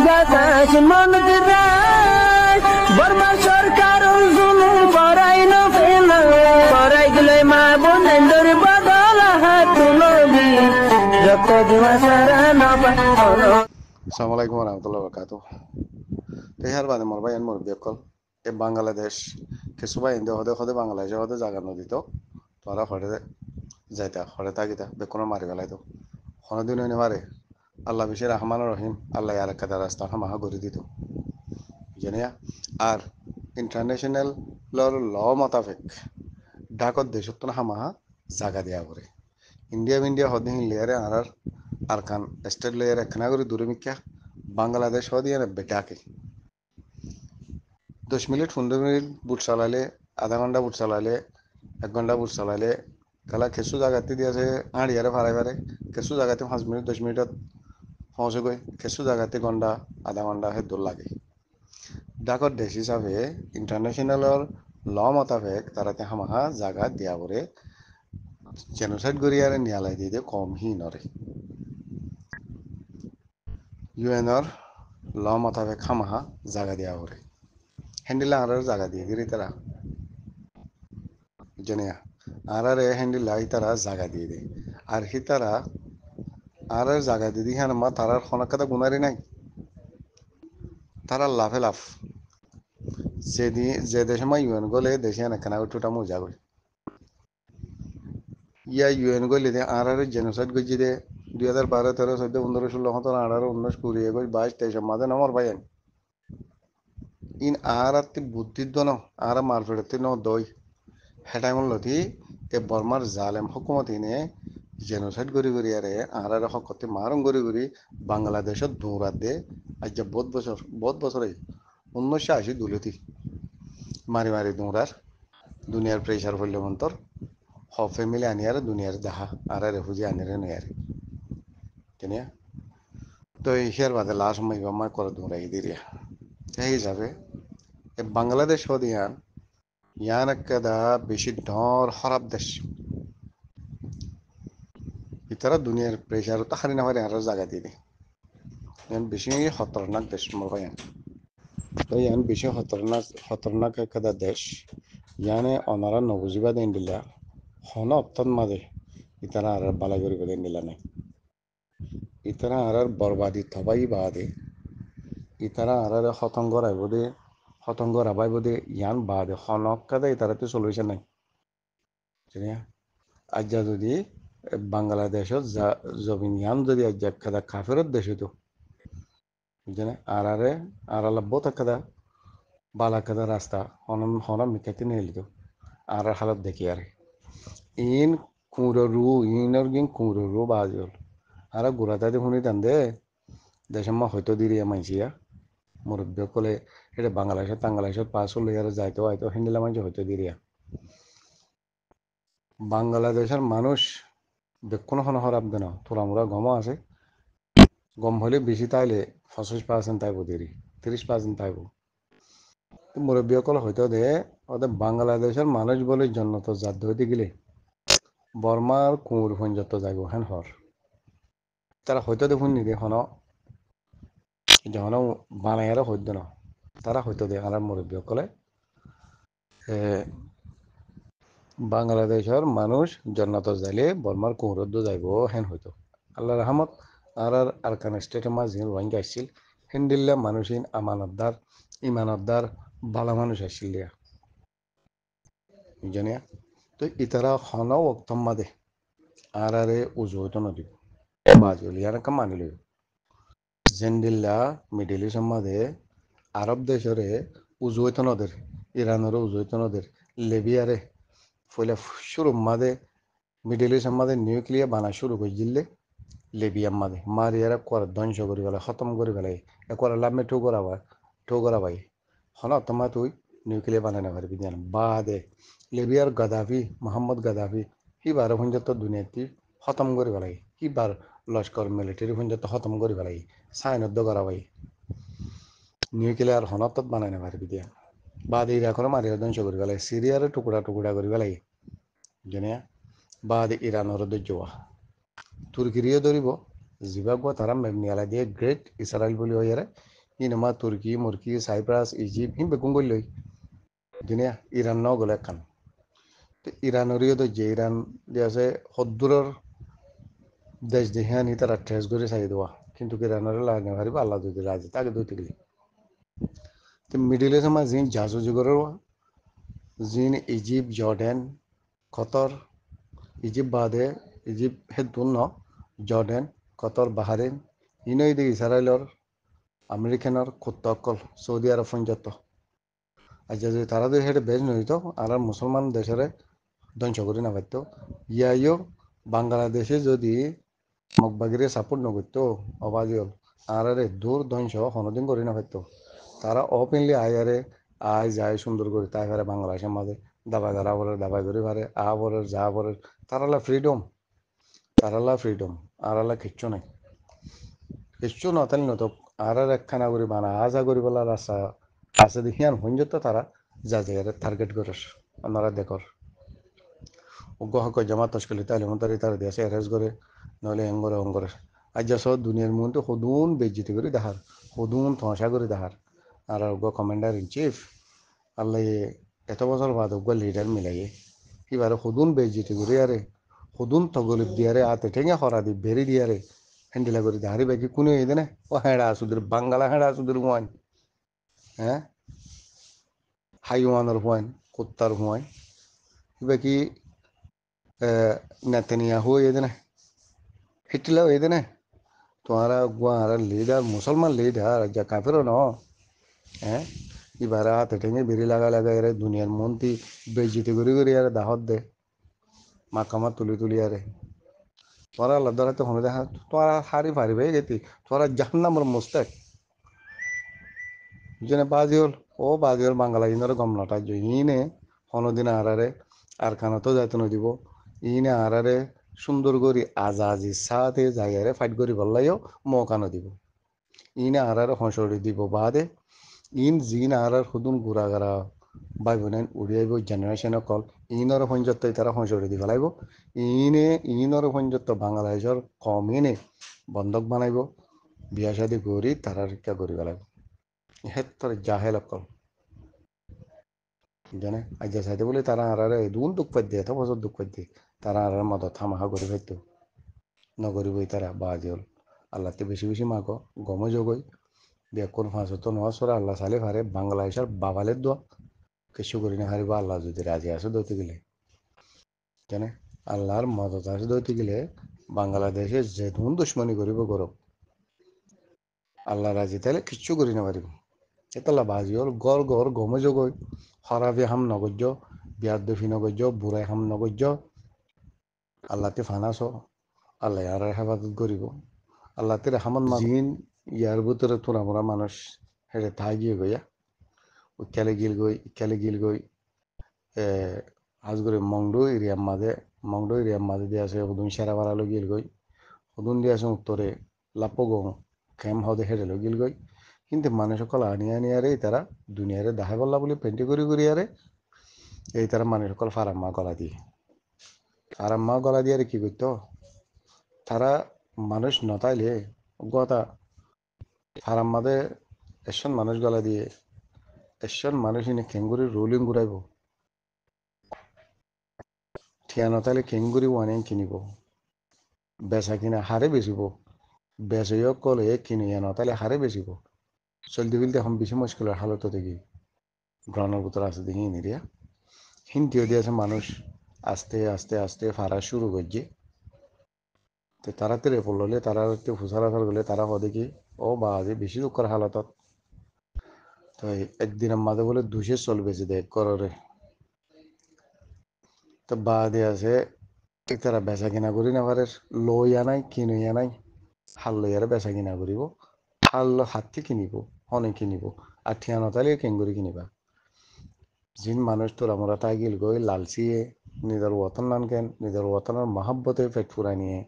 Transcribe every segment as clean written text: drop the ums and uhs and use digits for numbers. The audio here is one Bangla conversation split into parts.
বাতাস মনত রায় বর্মা সরকার জুলুম করাই না ফেলা করাই গেলে মা বোনেদের বদল হাত তুলবি যত দিবা সারা না পানো। আসসালামু আলাইকুম রহমতুল্লাহ বরকাত তেহার বাদে মোর ভাই মোর বিয়কল এ বাংলাদেশ কিছু ভাই ইন্দে হদে হদে বাংলাদেশ হদে জায়গা নদী তো তোরা হরে যাইতা হরে থাকিতা বেকোনো মারি বেলাই তো কোনোদিন হইনে মারে আল্লাহ বেশি রহমান রহিম আল্লাহ আর একটা রাস্তা হামাহা করে দিত জানিয়া আর ইন্টারন্যাশনাল ল মোতাবেক ডাকত দেশত হামাহা জাগা দিয়া করে ইন্ডিয়া হদে হিলেয়ারে আর খান স্টেট লেয়ার একখানা করে দূরে মিক্কা বাংলাদেশ হদিয়ে বেটাকে 10 মিনিট 15 মিনিট বুট চালালে আধা ঘন্টা বুট চালালে 1 ঘন্টা বুট চালালে কালা কিছু জায়গাতে দিয়েছে আড়িয়ারে ফারাই ফারে কিছু জায়গাতে 5 মিনিট 10 মিনিটত পৌঁছে গই কিছু জায়গাতে ঘন্টা আধা ঘন্টা হে দূর লাগে ডাকর দেশ হিসাবে ইন্টারন্যাশনালৰ ল মোতাবেক তারাতে হামাহা জায়গা দিয়া করে জেনোসাইড করিয়ারে নিয়ালাই দিয়ে কম হি নরে ইউএনর ল মোতাবেক হামাহা জায়গা দিয়া করে হ্যান্ডিলা আর জায়গা দিয়ে দিলি তারা জনিয়া আর হ্যান্ডিলা তারা জায়গা দিয়ে দেয় আর হি তারা আর জায়গা দিয়ে দিই হ্যাঁ মা তারার খনকাতা গুনারি নাই তারা লাভে লাভ যে দেশে মা ইউএন গলে দেশে কেনা টুটা মজা গই ইয়া ইউএন গলে দে আর জেনোসাইড গজি দে 2012 13 14 15 16 17 18 19 20 21 22 23 মাঝে নম্বর ভাইয়েন ইন আর বুদ্ধির দন আর মারফেড়তে ন দই হেটাইমন লতি এ বর্মার জালেম হুকুমত ইনে জেনোসাইড করি আরে আর হকতে মারং করি বাংলাদেশত দৌড়াত দে আজ বহুত বছর 1980 দুলতি মারি মারি দৌড়ার দুনিয়ার প্রেশার হইলে মন্তর হ ফ্যামিলি আনিয়ারে দুনিয়ার যাহা আর রেফুজি আনিয়ারে নয়ারে কেনিয়া তো হিয়ার বাদে লাস্ট মাই করে দৌড়াই দিরিয়া সেই হিসাবে এ বাংলাদেশ হদিয়ান ইয়ান একটা বেশি ডর খারাপ দেশ ইতারা দুনিয়ার প্রেশার তো হারি না পারে আরো জায়গা দিয়ে দেয় বেশি খতরনাক দেশ মোর ভাই তো ইয়ান বেশি খতরনাক একটা দেশ ইয়ানে অনারা নবুজিবা দেন দিলা হন অত্যন্ত মাঝে ইতারা আর বালা করিব দেন দিলা নাই ইতারা আর বরবাদি থবাই বাদে ইতারা আর খতঙ্গ রাইব দে খতঙ্গ রাবাইব দে ইয়ান বাদে হনক কাদা ইতারাতে চলুইছে নাই আজ্জা যদি বাংলাদেশত জমিন ইয়ান যদি আজ্জা কাদা কাফেরত দেশ হইতো বুঝছে আর আল্লাহ বহুত কাদা বালা কাদা রাস্তা হনম মিকাতে নিয়ে লিত আর হালত দেখি আর ইন ইনর গিন কুঁড়ো বাজল আর গুড়াতে শুনি টান দে দেশের মা হয়তো দিরিয়া মাইছিয়া মুরব্বী কলে এটা বাংলাদেশত পাস হলে আর যাইতো হয়তো হিন্দিলা মাইছে হয়তো দিরিয়া বাংলাদেশের মানুষ বেক্ষণ হরাব দেন তোরামোরা গমও আছে গম হলে বেশি তাইলে 25% তাইব দেরি 30% তাইব মুরব্বীসকল হয়তো দে ওদের বাংলাদেশের মানুষ বলে জন্নত জাত হইতে গেলে বর্মার কুঁর পর্যন্ত যাইব হেন হর তারা হয়তো দেখুন নিদে যখন বানাইয়ারও হইত না তারা হয়তো দে আর মুরব্বীসকলে বাংলাদেশের মানুষ জন্নত যাইলে বর্মার কুঁরদ্দ যাইব হেন হইতো আল্লাহ রহমত আর কান স্টেটের মাঝে রোহিঙ্গা আসছিল হিন্দিল্লা মানুষিন ইমানতদার বালা মানুষ আসছিল দিয়া জানিয়া তো ইতারা হনাও অক্তম মাদে আর উজু হইতো নদীব বাজল ইয়ানকা মানি লইব জেন্দিল্লা মিডিল ইস্ট মাদে আরব দেশরে উজু হইতো নদের ইরানের উজু হইতো নদের লেবিয়ারে ফলে শুরু মাদে মিডিল ইস্ট মাদে নিউক্লিয়ার বানা শুরু করে দিলে লেবিয়ার মাদে মারিয়ারা করে ধ্বংস করি পেলাই খতম করি পেলাই একবার লাভে ঠো করা ভাই হন তোমার তুই নিউক্লিয়ার বানাই না পারবি জান বাদে লেবিয়ার মোহাম্মদ গাদাফি সিবাৰ পৰ্যন্ত দুনিয়াটি খতম কৰি পেলাই সিবাৰ লস্কৰ মিলিটাৰী পৰ্যন্ত খতম কৰি পেলাই চাইনত করা ভাই নিউক্লিয়ার হনতত বানাই না পারবি দিয়া বাদ ইরাকর মারিয়া ধ্বংস করে পেলাই সিরিয়ার টুকুরা করে পেলাই জানিয়া বাদ ইরানের দৈর্যা তুর্কিরিও ধরিব যিবাক তারা মেমনিয়ালা দিয়ে গ্রেট ইসরায়েল বলি হইয়ারে ইনমা তুর্কি মুরকি সাইপ্রাস ইজিপ্ট হিম বেকুম গলই দুনিয়া ইরান ন গলে কান ইরানরিও তো যে ইরান যে আছে সদ্দূৰৰ দেশ দেহিয়ানি তারা ট্রেস করে চাই দেওয়া কিন্তু ইরানের লাগে পারিব আল্লাহ যদি রাজি তাকে দইতে গেলি তো মিডিল ইস্ট আমার জিন জাজু যুগের জিন ইজিপ্ট জর্ডান কতর ইজিপ্ট বাদে ইজিপ্ট হেদুন ন জর্ডান কতর বাহারিন ইনই দি ইসরায়েলর আমেরিকানৰ কুত্তকল সৌদি আরব পর্যন্ত আর যদি তারা যদি হেঁটে বেজ নইত আর মুসলমান দেশের ধ্বংস করে না পারত ইয়াইও বাংলাদেশে যদি মগবাগিরে সাপোর্ট নগরতো অবাজিল আর দূর ধ্বংস হনদিন করে না পারত তারা ওপেনলি আয়ারে আয় যায় সুন্দর করে তাই পারে বাংলাদেশের মাঝে দাবা গারা বলে দাবাই করে পারে আ বলে যা বলে তারালা ফ্রিডম তারালা ফ্রিডম আর আলা কিচ্ছু নাই কিচ্ছু নতালি নত আর একখানা করে বানা আজা করি বলা রাস্তা আছে দেখিয়ান হইত তারা যা যায় টার্গেট করে আপনারা দেখর গহক জামা তস্কলি তাহলে তারি তারা দেশে অ্যারেস্ট করে নহলে এঙ্গরে অঙ্গরে আজ যা সব দুনিয়ার মধ্যে সদুন বেজ্জিতি করে দেখার সদুন ধসা করে দেখার আর কমান্ডার ইন চিফ আল্লাহ এত বছর বাদ লিডার মিলাইয়ে এবারে সদুন বেজ্জিতি করে আরে সদুন তগলিপ দিয়ারে আতে ঠেঙে হরা দি বেরি দিয়ারে হ্যান্ডিলা করে দেখারি বাকি কোনো এই দেনে ও হেঁড়া আসুদের বাঙ্গালা হেঁড়া আসুদের হুয়ান হ্যাঁ হাইওয়ানের হুয়ান কুত্তার হুয়ান বাকি নেতানিয়াহু এই দেনে হিটলার এই দেনে তোমারা গুয়ার লিডার মুসলমান লিডার যা কাফেরও ন হ্যাঁ এবারে হাতে ঠেঙে বেরি লাগা লাগা এরে দুনিয়ার মন্ত্রী বেজিতি করে করে আরে দাহত দে মাকামা তুলি তুলি আরে তোরা আল্লাহ দ্বারা তো হনে দেখা তোরা হারি পারিবে গেতি তোরা জাহান্নামের মোস্তাক যেনে বাজি হল ও বাজি হল বাংলা ইনর গমলাটা যে ইনে হনদিন আরারে আর খানাতো যাইতে নদিব ইনে আরারে সুন্দর করি আজাজি সাথে জায়গারে ফাইট করি বললাইও মৌকানো দিব ইনে আরারে হসড়ি দিব বাদে ইন জিন আরার হুদুন গুড়াগারা বাই বোনেন উড়িয়াইব জেনারেশন কল ইনর পঞ্জত্ব তারা হসড়ি দিব লাইব ইনে ইনর পঞ্জত্ব বাংলাদেশের কম ইনে বন্ধক বানাইব বিয়া শাদি করি তারা রক্ষা করিব লাগবে হেত্তর জাহেল অকল জানে আজ চাইতে বলে তারা আরারে দুন দুঃখ পাই দিয়ে এত বছর দুঃখ পাই দিয়ে তারা আর মদত থামাহা করে ফেলতো নগরিবই তারা বাজিল আল্লাহতে বেশি বেশি মাগো গমে জগই বেকুন ফাঁসত নোয়াশরা আল্লাহ সালে হারে বাংলাদেশের বাবালের দোয়া কিছু করি না হারিব আল্লাহ যদি রাজি আসে দইতে গেলে জানে আল্লাহর মদত আসে দইতে গেলে বাংলাদেশে যে ধুন দুশ্মনী করিব গরব আল্লাহ রাজি তাইলে কিচ্ছু করি না পারিব এতলা বাজি হল গড় গড় গমে জগই হরাবি হাম নগর্য বিয়াদফি নগর্য বুড়াই হাম নগর্য আল্লাহতে ফানাস আল্লাহ আর হেফাজত করিব আল্লাহতে রেহামত জিন ইয়ার ভিতরে তোরা মোরা মানুষ হেঁটে থাই গিয়ে গইয়া ইকালে গিল গই আজগরে মংডো এরিয়ার মাঝে দিয়ে আছে হুদুন সেরা বাড়ালো গিল গই হুদুন দিয়ে আছে উত্তরে লাপো গো খেম হদে হেঁটে গিল গই কিন্তু মানুষ সকল আনি আনি আরে তারা দুনিয়ারে দেখা বললা বলে পেন্টি করি করি আরে এই তারা মানুষ সকল ফারাম্মা গলা দিয়ে ফারাম্মা গলা দিয়ে আরে কি করতো তারা মানুষ নতাইলে গতা ফারাম্মাদে এসন মানুষ গলা দিয়ে এসন মানুষ এনে খেঙ্গুরি রোলিং ঘুরাইব ঠিয়া নতাইলে খেঙ্গুরি ওয়ানে কিনিব বেচা কিনা হারে বেচিব বেচেও কলে কিনিয়া নতাইলে হারে বেচিব চলতে ফিলতে এখন বেশি মুশকিলের হালত দেখি গ্রহণের ভিতর আছে দেখি নিরিয়া হিন্দিও দিয়েছে মানুষ আস্তে আস্তে আস্তে ফারা শুরু করছে তো তাড়াতাড়ি পড়লে তারা একটু ফুসারাফার গেলে তারা হদে কি ও বাজে বেশি দুঃখের হালতত তো একদিনের মাঝে বলে দুশে চলবে যে দেখ কররে তো বাদে আছে তারা বেচা কিনা করি না পারে লইয়া নাই কিনইয়া নাই হাল লইয়ারে বেচা কিনা করিব হাল হাতটি কিনিব হনে কিনিব আর ঠিয়া নতালে কেঙ্গুরি কিনিবা জিন মানুষ তোরা মোরা তাই গিল গই লালচিয়ে নিজের ওতন নান কেন নিজের ওতনের মহাব্বতে পেট ফুরাই নিয়ে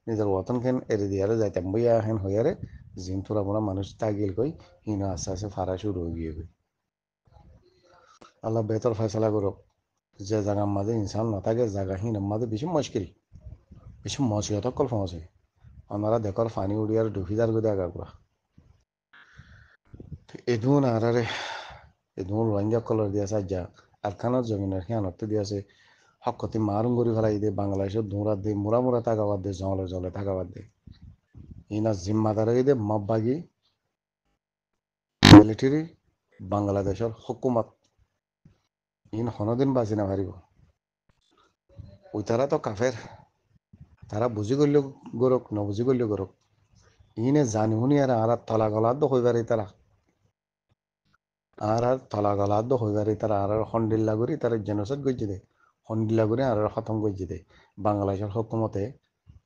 নিজের ওতন কেন এরে দিয়ারে যাইতাম বইয়া হেন হইয়ারে জিন তোরা মোরা মানুষ তাই গিল গই হিনো আস্তে আস্তে ফারা শুরু হয়ে গিয়ে গই আল্লাহ বেতর ফয়সলা করো যে জায়গার মাঝে ইনসান না থাকে জায়গা হিনের মাঝে বেশি মুশকিল বেশি মসিহত কল্প আছে ওনারা দেখর ফানি উড়িয়ার ডুফিদার গদে আগা করা এদুন আরারে এদুন রোহিঙ্গা কলর দিয়া সাজ্জা আরখানোর জমিনের হিয়ানত্ব দিয়াছে হকতি মারুম গরি ফেলাই দে বাংলাদেশের ধুঁরা দে মুরা মুরা থাকাবাদ দে জলে জলে থাকাবাদ দে ইনা জিম্মাদার দে মব্বাগি মিলিটারি বাংলাদেশের হুকুমত ইন হনদিন বাঁচি না পারিব ওই তারা তো কাফের তারা বুঝি করলেও গরক নবুঝি করলেও গরক ইনে জানি শুনি আর তলা গলাদ্দ হইবারি তারা আর তলা গলাদ্দ হইবারি তারা আর হন্ডিল্লা করি তারা জেনোসাইড গজ্জি দেয় হন্ডিল্লা করে আর খতম গজ্জি দেয় বাংলাদেশের হুকুমতে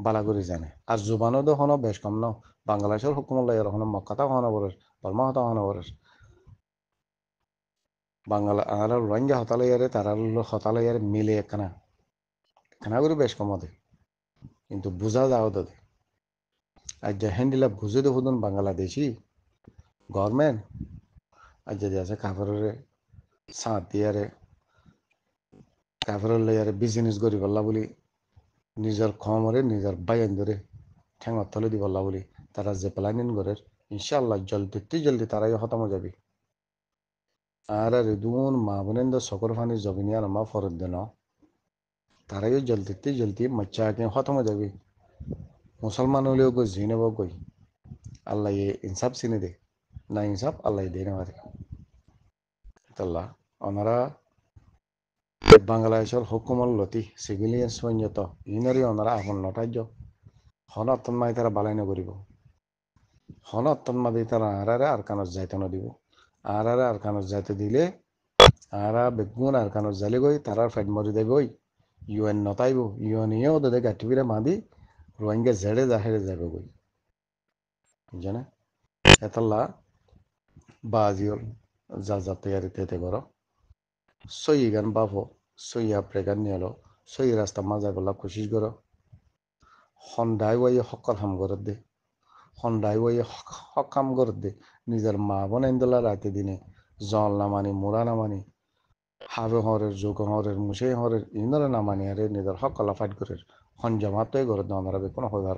বালা করে জানে আর জুবানও তো হনো বেশ কম ন বাংলাদেশের হুকুমত লাগে হনো মক্কাতা হনো বরস বর্মা হতা হনো বরস বাংলা আর রোহিঙ্গা হতালে ইয়ারে তারা হতালে ইয়ারে মিলে একখানা একখানা করে বেশ কমতে কিন্তু বুঝা যাও তাদের আর যে হ্যান্ডিলা বুঝে দেখুন বাংলাদেশি গভর্নমেন্ট আর যদি আছে কাপড়ের সাঁত দিয়ারে কাপড়ের লইয়ারে বিজনেস করি পারলা বলি নিজের খমরে নিজের বাইন ধরে ঠেঙর তলে দি পারলা বলি তারা যে প্ল্যানিং করে ইনশাল্লাহ জলদি তারাই খতম যাবি আর দুন মা বোনেন্দ সকর ফানি জবিনি আর মা ফরত দেন তারাই জলদি মচ্চা কে খতম যাবি মুসলমান হলেও গই জিনেব গই আল্লাহ ইনসাফ চিনে দে না ইনসাফ আল্লাহ দে না পারে আল্লাহ ওনারা বাংলাদেশের হুকুমর লতি সিভিলিয়ান সৈন্যত ইনরি ওনারা আপন নটার্য হন অত্তমাই তারা বালাই নকরিব হন অত্তমাদি তারা আরারে আর কানত যাইতে নদিব আরারে আর কানত যাইতে দিলে আরা বেগুন আর কানত জালি গই তারার ফেট মরি দেবই ইউএন নতাইব ইউএন ইয়েও তাদের গাঠিবিরে মাদি রোহিঙ্গা জেড়ে জাহেরে যাবে গই জানে এতলা বাজিওল যা যা তৈয়ারি তেতে করো সই গান বাফো সই আপরে গান নিয়ে সই রাস্তা মাজা গলা কোশিশ করো হন্ডাই ওয়াই হকাল হাম করত দে হন্ডাই ওয়াই হক হাম করত দে নিজের মা বোন দোলা রাতে দিনে জল নামানি মোড়া নামানি হাবে হরের যোগ হরের মুসে হরের ইন্দরে নামানি আরে নিজের হকালা ফাইট করে হন জামাতই করত না আমরা কোনো হইবার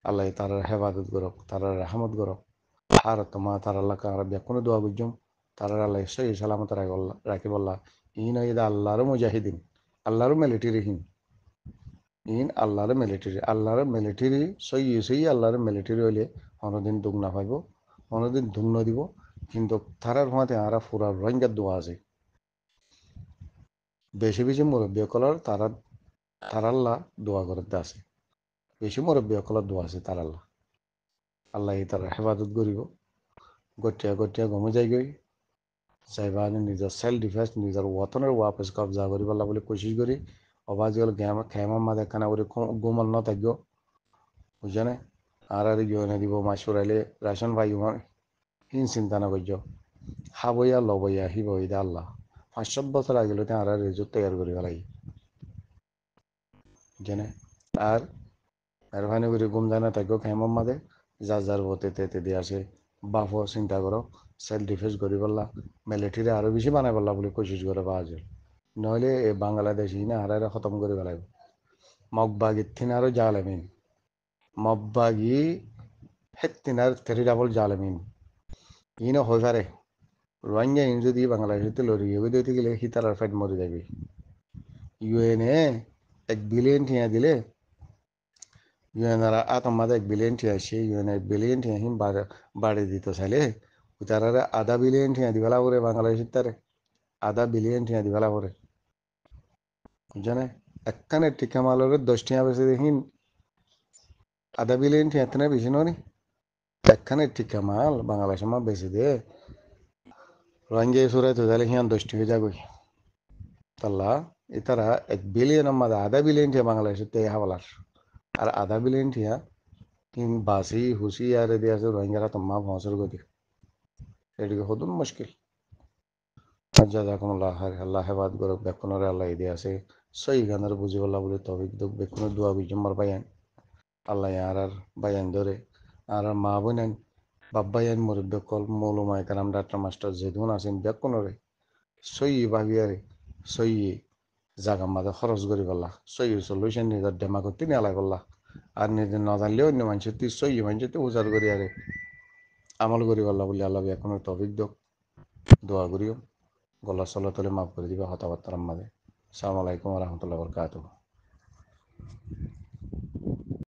আল্লাহ তার হেফাজত করক তার রহমত করক আর তোমা তার আল্লাহ আর কোনো দোয়া বুঝুম তার আল্লাহ সহি সালামত রাখি বললা ইন ঈদ আল্লাহর মুজাহিদিন আল্লাহর মিলিটারিহীন ইন আল্লাহর মিলিটারি সই আল্লাহর মিলিটারি হইলে অনদিন দুগ না পাইব অনদিন দুগ ন দিব কিন্তু তারার মাঝে আরা ফুরা রোহিঙ্গার দোয়া আছে বেশি বেশি মুরব্বী কলার তারাল্লাহ দোয়া করতে আছে বেশি মুরব্বী কলার দোয়া আছে তারাল্লাহ আল্লাহ তার হেফাজত করিব গটিয়া গমে যাই গই যাইবা নিজৰ সেলফ ডিফেন্স নিজৰ ওয়াতনের ওয়াপস কবজা করি পারলা বলে কোশিশ করি অবাজিল খেমার মাঝে একখানা করে গোমল ন থাকব বুঝছে আর গিয়ে দিব মাসুরাইলে রেশন ভাই হিন চিন্তা না করছ হাবইয়া লবইয়া হিবই দে আল্লাহ 5-7 বছর আগেলে আর রেজুর তৈয়ার করি ফেলাই জেনে আর মেহরবানি করে গুম জানা থাকবো খেমার মাঝে যার ভোতে তেতে দিয়ে আসে বাফও চিন্তা করো সেলফ ডিফেন্স করি পারলা মিলিটারি আরো বেশি বানাই পারলা বলে কোশিশ করে পাওয়া যায় নইলে এই বাংলাদেশ ইনা হারারে খতম করে ফেলাইব মগবাগির থিন আরো জালামিন মগবাগি হেত্তিনার থেরি ডাবল জালামিন ইনো হয়ে পারে রোহিঙ্গা ইন যদি বাংলাদেশে লড়িয়ে দিতে গেলে হিতার ফাইট মরে যাবে ইউএনএ 1 বিলিয়ন টিয়া দিলে ইউএনআর আতমাদ 1 বিলিয়ন টিয়া সে ইউএন 1 বিলিয়ন টিয়া হিম বাড়ি দিত চাইলে তারা 1/2 বিলিয়ন টিয়া দিবেলা করে বাংলাদেশের তারে 1/2 বিলিয়ন টিয়া দিবেলা করে জানে একখানে টিকা মালের 10 টিয়া বেশি দেখিন 1/2 বিলিয়ন টিয়া এত বেশি ননি একখানে টিকা মাল বাংলাদেশের মা বেশি দে রোহিঙ্গা সুরাই তো তাহলে হিয়ান 10 টিয়া যাগই তাল্লা এতারা 1 বিলিয়ন আমাদের 1/2 বিলিয়ন টিয়া বাংলাদেশের তে হাওলার আর 1/2 বিলিয়ন টিয়া কিন বাসি হুসি আর দিয়ে আছে রোহিঙ্গারা তো মা ভসর গতি এদিকে হদুন মুশকিল জাজাকুমুল্লাহ খাইর আল্লাহ হেফাজত করুক বেকুনরে আল্লাহ দিয়ে আছে সই গানের বুঝি বললা বলে তবে বেকুনের দোয়া বিজম্মার বাইয়ান আল্লাহ আর বাইয়ান ধরে আর মা বোনেন বাব্বাইয়ান মুরব্বে কল মৌলমায় কারাম ডাক্তার মাস্টার যেদুন আছেন বেকুনরে সই ভাবিয়ারে সই জাগা মাঝে খরচ করি পারলা সই সলিউশন নিজের ডেমা করতে নিয়ে আলাই পারলা আর নিজে না জানলেও অন্য মানুষের তুই সই মানুষের তো উজার করি আরে আমল করি আল্লাহ বলি আল্লাহ এখন তৌফিক দিয়ক দোয়া করিও গলা চলা তলে মাফ করে দিবা কথাবার্তার মাঝে। আসসালামু আলাইকুম রহমতুল্লাহ বরকাতুহ।